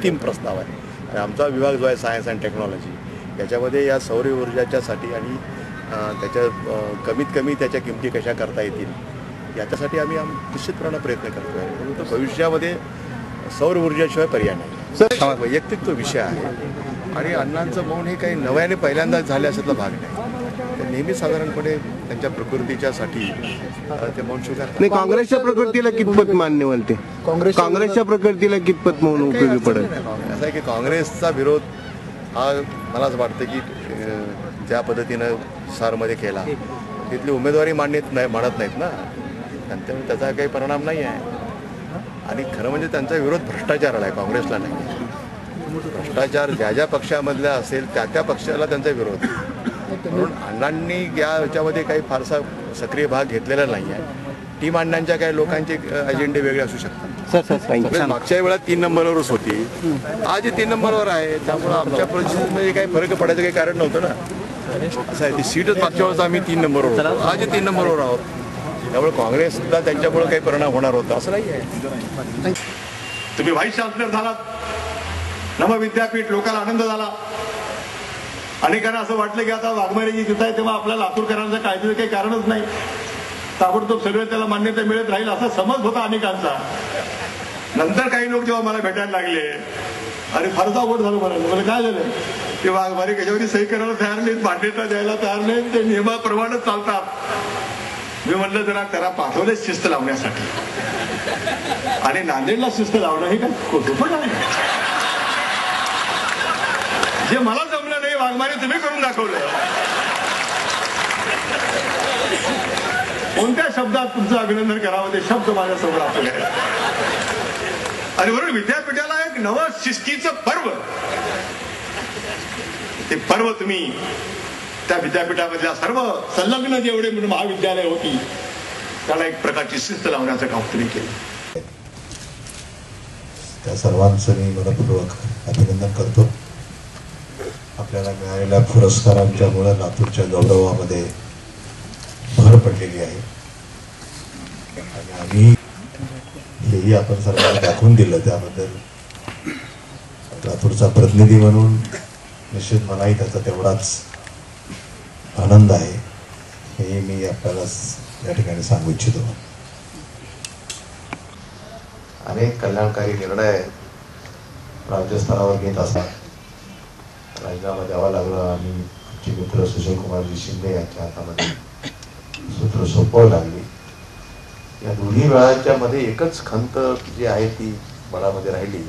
अंतिम प्रस्ताव आहे. आणि आमचा विभाग जो आहे सायन्स अँड टेक्नॉलॉजी याच्यामध्ये या सौर ऊर्जाच्यासाठी आणि त्याच्या कमीत कमी त्याच्या किमती कशा करता येतील याच्यासाठी आम्ही निश्चितपणे प्रयत्न करतो आहे. परंतु भविष्यामध्ये सौर ऊर्जेशिवाय पर्याय नाही. सर वैयक्तिक तो विषय आहे आणि अण्णांचं मौन हे काही नव्याने पहिल्यांदाच झाले अशातला भाग नाही. ते नेहमी साधारणपणे त्यांच्या प्रकृतीच्यासाठी ते मौन स्वीकारतात. नाही, काँग्रेसच्या प्रकृतीला कितपत मान्य बोलते? काँग्रेसच्या प्रकृतीला कितपत मौन उपयोगी पडेल? असं आहे की काँग्रेसचा विरोध हा मला असं वाटतं की ज्या पद्धतीनं सारमध्ये केला तिथली उमेदवारी मानत नाहीत ना, त्यामुळे त्याचा काही परिणाम नाही आहे. आणि खरं म्हणजे त्यांचा विरोध भ्रष्टाचाराला आहे, काँग्रेसला नाही. भ्रष्टाचार ज्या ज्या पक्षामधला असेल त्या त्या पक्षाला त्यांचा विरोध आहे. म्हणून अण्णांनी याच्यामध्ये काही फारसा सक्रिय भाग घेतलेला नाही आहे. टीम अण्णांच्या काही लोकांचे अजेंडे वेगळे असू शकतात. मागच्या वेळा 3 नंबरवरच होती, आज 3 नंबरवर आहे. त्यामुळे आमच्या परिस्थितीमध्ये काही फरक पडायचं काही कारण नव्हतं ना. असं आहे, ती सीटच मागच्या वेळेस आम्ही 3 नंबरवर होतो, आज 3 नंबरवर आहोत. त्यामुळे काँग्रेसला त्यांच्यामुळे काही परिणाम होणार होता असं नाही आहे. तुम्ही व्हाईस चान्सलर झालात, नव विद्यापीठ, लोकांना आनंद झाला. अनेकांना असं वाटलं की आता वाघमारेजी तिथं आहे तेव्हा आपल्याला लातूरकरांचं काळजीचं काही कारणच नाही, ताबडतोब सगळं त्याला मान्यता मिळत राहील असा समज होता अनेकांचा. नंतर काही लोक जेव्हा मला भेटायला लागले, अरे फारच अवघड झालं मला काय झालं ते वाघमारे कशावरती सही करायला तयार नाहीत, मान्यता द्यायला तयार नाहीत, ते नियमाप्रमाणे चालतात. मी म्हटलं जरा त्याला पाठवले शिस्त लावण्यासाठी, आणि नांदेडला शिस्त लावणं हे काय सोपं नाही. जे मला जमलं नाही वाघमारे तुम्ही करून दाखवलं. कोणत्या शब्दात तुमचं अभिनंदन करावं ते शब्द माझ्यासमोर आपले आहेत. आणि बरोबर विद्यापीठाला एक नवं शिस्तीचं पर्व, ते पर्व तुम्ही त्या विद्यापीठामधल्या सर्व संलग्न जेवढे महाविद्यालय होती त्याला एक प्रकारची शिस्त लावण्याचं काम तुम्ही केलं. त्या सर्वांचं मी मनपूर्वक अभिनंदन करतो. आपल्याला मिळालेल्या पुरस्कारांच्यामुळे लातूरच्या गौरवामध्ये भर पडलेली आहे. आणि आम्ही हेही आपण सर्वांना दाखवून दिलं, त्याबद्दल लातूरचा प्रतिनिधी म्हणून निश्चित मलाही त्याचा तेवढाच आनंद आहे, हे मी आपल्याला या ठिकाणी सांगू इच्छितो. अनेक कल्याणकारी निर्णय राज्यस्तरावर घेत असतात. राजीनामा द्यावा लागला आणि आमचे मित्र सुशीलकुमारजी शिंदे यांच्या हातामध्ये सूत्र सोपवावी लागली. या दोन्ही वेळांच्या मध्ये एकच खंत जी आहे ती मनामध्ये राहिली